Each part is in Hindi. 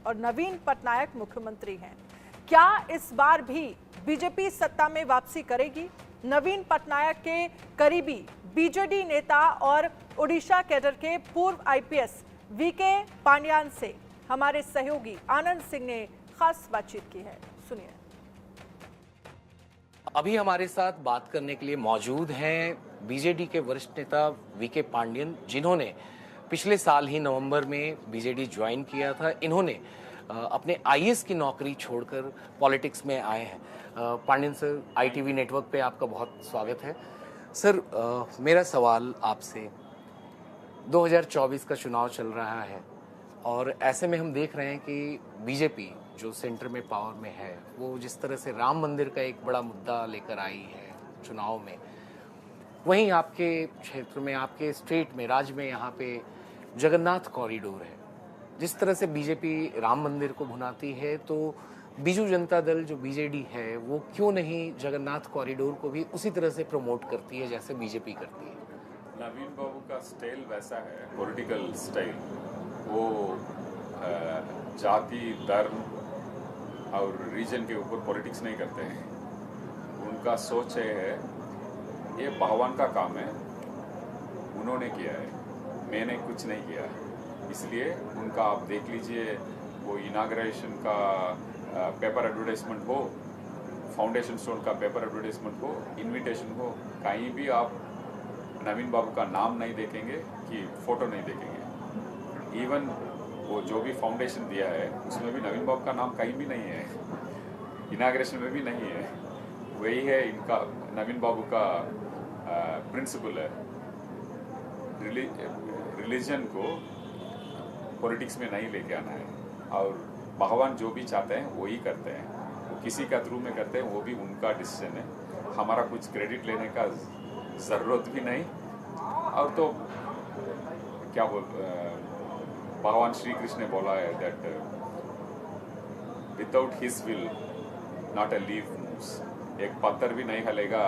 और नवीन पटनायक मुख्यमंत्री हैं। क्या इस बार भी बीजेपी सत्ता में वापसी करेगी? नवीन पटनायक के करीबी बीजेडी नेता और ओडिशा कैडर के पूर्व आईपीएस वीके पांड्यान से हमारे सहयोगी आनंद सिंह ने खास बातचीत की है, सुनिए। अभी हमारे साथ बात करने के लिए मौजूद हैं बीजेडी के वरिष्ठ नेता वीके पांड्यन, जिन्होंने पिछले साल ही नवंबर में बीजेडी ज्वाइन किया था। इन्होंने अपने आईएएस की नौकरी छोड़कर पॉलिटिक्स में आए हैं। पांड्यन सर, आईटीवी नेटवर्क पे आपका बहुत स्वागत है। सर, मेरा सवाल आपसे, 2024 का चुनाव चल रहा है और ऐसे में हम देख रहे हैं कि बीजेपी जो सेंटर में पावर में है, वो जिस तरह से राम मंदिर का एक बड़ा मुद्दा लेकर आई है चुनाव में, वहीं आपके क्षेत्र में, आपके स्टेट में, राज्य में यहाँ पे जगन्नाथ कॉरिडोर है। जिस तरह से बीजेपी राम मंदिर को भुनाती है, तो बीजू जनता दल जो बीजेडी है वो क्यों नहीं जगन्नाथ कॉरिडोर को भी उसी तरह से प्रमोट करती है जैसे बीजेपी करती है? नवीन बाबू का स्टाइल वैसा है, पॉलिटिकल स्टाइल। वो जाति, धर्म और रीजन के ऊपर पॉलिटिक्स नहीं करते हैं। उनका सोच है ये भगवान का काम है, उन्होंने किया है, मैंने कुछ नहीं किया। इसलिए उनका आप देख लीजिए, वो इनाग्रेशन का पेपर एडवर्टाइजमेंट हो, फाउंडेशन स्टोन का पेपर एडवर्टाइजमेंट हो, इनविटेशन हो, कहीं भी आप नवीन बाबू का नाम नहीं देखेंगे कि फोटो नहीं देखेंगे। इवन वो जो भी फाउंडेशन दिया है उसमें भी नवीन बाबू का नाम कहीं भी नहीं है, इनाग्रेशन में भी नहीं है। वही है इनका, नवीन बाबू का प्रिंसिपल है, रिलीजन को पॉलिटिक्स में नहीं लेके आना है और भगवान जो भी चाहते हैं वही करते हैं। वो किसी का थ्रू में करते हैं, वो भी उनका डिसीजन है। हमारा कुछ क्रेडिट लेने का ज़रूरत भी नहीं। और तो क्या भगवान श्री कृष्ण ने बोला है that without his will not a leaf moves. एक पत्थर भी नहीं हलेगा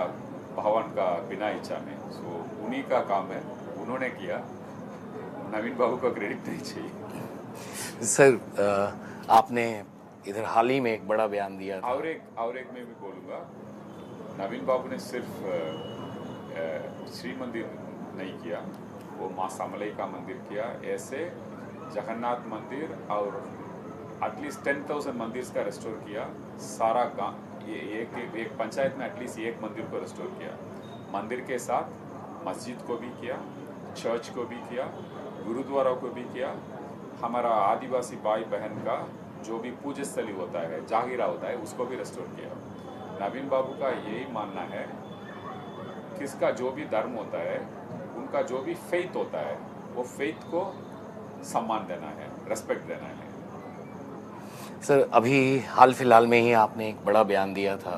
भगवान का बिना इच्छा में। सो उन्हीं का काम है, उन्होंने किया। नवीन बाबू का क्रेडिट नहीं चाहिए। सर, आपने इधर हाल ही में एक बड़ा बयान दिया था। और एक मैं भी बोलूँगा, नवीन बाबू ने सिर्फ श्री मंदिर नहीं किया, वो माँ समलई का मंदिर किया। ऐसे जगन्नाथ मंदिर और एटलीस्ट 10,000 मंदिर का रेस्टोर किया। सारा गाँव, ये एक पंचायत में एटलीस्ट एक मंदिर को रेस्टोर किया। मंदिर के साथ मस्जिद को भी किया, चर्च को भी किया, गुरुद्वारा को भी किया। हमारा आदिवासी भाई बहन का जो भी पूज्य स्थली होता है, जागीरा होता है, उसको भी रेस्टोर किया। नवीन बाबू का यही मानना है, किसका जो भी धर्म होता है, उनका जो भी फेथ होता है, वो फेथ को सम्मान देना है, रेस्पेक्ट देना है। सर, अभी हाल फिलहाल में ही आपने एक बड़ा बयान दिया था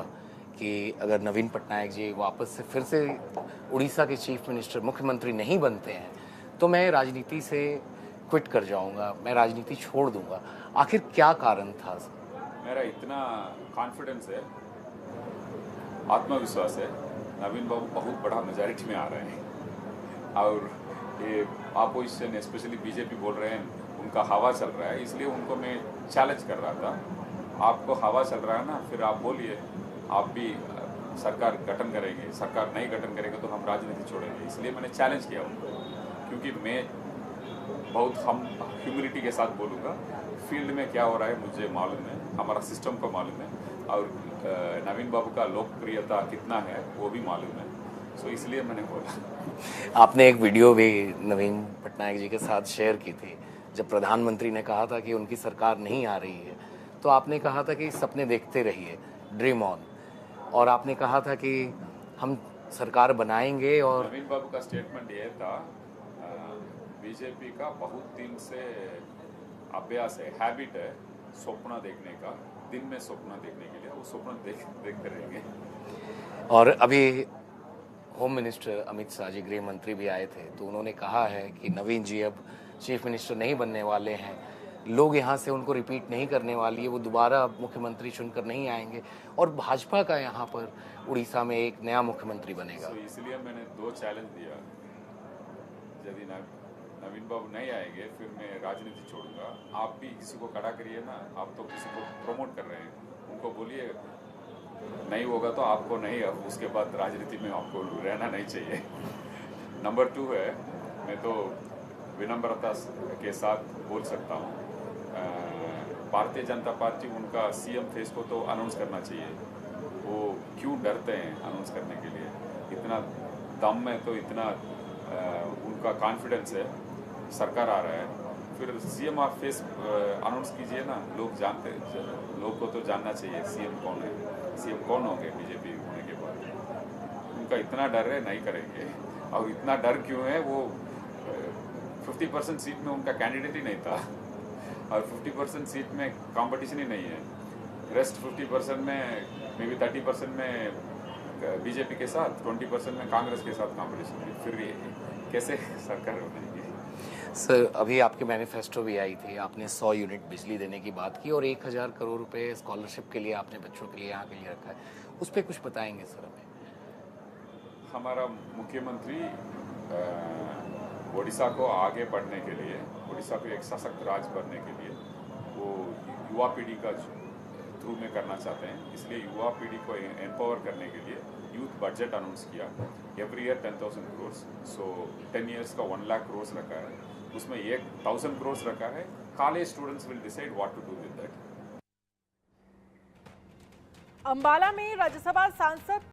कि अगर नवीन पटनायक जी वापस से फिर से उड़ीसा के चीफ मिनिस्टर, मुख्यमंत्री नहीं बनते हैं, तो मैं राजनीति से क्विट कर जाऊंगा, मैं राजनीति छोड़ दूंगा। आखिर क्या कारण था? मेरा इतना कॉन्फिडेंस है, आत्मविश्वास है, नवीन बाबू बहुत बड़ा मेजॉरिटी में आ रहे हैं। और ये अपोजिशन स्पेशली बीजेपी बोल रहे हैं उनका हवा चल रहा है, इसलिए उनको मैं चैलेंज कर रहा था। आपको हवा चल रहा है ना, फिर आप बोलिए, आप भी सरकार गठन करेंगे। सरकार नहीं गठन करेंगे तो हम राजनीति छोड़ेंगे। इसलिए मैंने चैलेंज किया उनको, क्योंकि मैं बहुत ह्यूमिलिटी के साथ बोलूँगा, फील्ड में क्या हो रहा है मुझे मालूम है, हमारा सिस्टम को मालूम है, और नवीन बाबू का लोकप्रियता कितना है वो भी मालूम है। सो इसलिए मैंने बोला। आपने एक वीडियो भी नवीन पटनायक जी के साथ शेयर की थी, जब प्रधानमंत्री ने कहा था कि उनकी सरकार नहीं आ रही है, तो आपने कहा था कि सपने देखते रहिए, ड्रीम ऑन, और आपने कहा था कि हम सरकार बनाएंगे। और नवीन बाबू का स्टेटमेंट ये था, बीजेपी का बहुत दिन से अभ्यास है, हैबिट है सपना देखने का, दिन में सपना देखने के लिए, वो सपना देखते रहेंगे। और अभी होम मिनिस्टर अमित शाह जी, गृह मंत्री भी आए थे, तो उन्होंने कहा है कि नवीन जी अब चीफ मिनिस्टर नहीं बनने वाले हैं, लोग यहाँ से उनको रिपीट नहीं करने वाली है, वो दोबारा मुख्यमंत्री चुनकर नहीं आएंगे और भाजपा का यहाँ पर उड़ीसा में एक नया मुख्यमंत्री बनेगा। इसलिए मैंने 2 चैलेंज दिया। यदि नवीन बाबू नहीं आएंगे फिर मैं राजनीति छोड़ूंगा। आप भी किसी को खड़ा करिए ना, आप तो किसी को प्रमोट कर रहे हैं, उनको बोलिए नहीं होगा तो आपको नहीं, अब उसके बाद राजनीति में आपको रहना नहीं चाहिए। नंबर 2 है, मैं तो विनम्रता के साथ बोल सकता हूँ, भारतीय जनता पार्टी उनका सीएम फेस को तो अनाउंस करना चाहिए। वो क्यों डरते हैं अनाउंस करने के लिए? इतना दम है तो इतना उनका कॉन्फिडेंस है, सरकार आ रहा है, फिर सीएम आप फेस अनाउंस कीजिए ना, लोग को तो जानना चाहिए सीएम कौन है, सीएम कौन होंगे बीजेपी होने के बाद। उनका इतना डर है, नहीं करेंगे। और इतना डर क्यों है? वो 50% सीट में उनका कैंडिडेट ही नहीं था और 50% सीट में कंपटीशन ही नहीं है। रेस्ट 50% में मे बी 30% में बीजेपी के साथ, 20% में कांग्रेस के साथ कंपटीशन है। फिर ये कैसे सरकार बनेगी? सर, अभी आपके मैनिफेस्टो भी आई थी, आपने 100 यूनिट बिजली देने की बात की और 1000 करोड़ रुपए स्कॉलरशिप के लिए आपने बच्चों के लिए यहाँ के लिए रखा है, उस पर कुछ बताएंगे सर हमें? हमारा मुख्यमंत्री ओडिशा को आगे बढ़ने के लिए, ओडिशा को एक सशक्त राज्य बनने के लिए वो युवा पीढ़ी का थ्रू में करना चाहते हैं। इसलिए युवा पीढ़ी को एम्पावर करने के लिए यूथ बजट अनाउंस किया। एवरी ईयर 10,000 करोड़, सो 10 ईयर्स का 1 लाख करोड़ रखा है। उसमें 1,000 करोड़ रखा है। College students will decide what to do with that. Ambala में राज्यसभा सांसद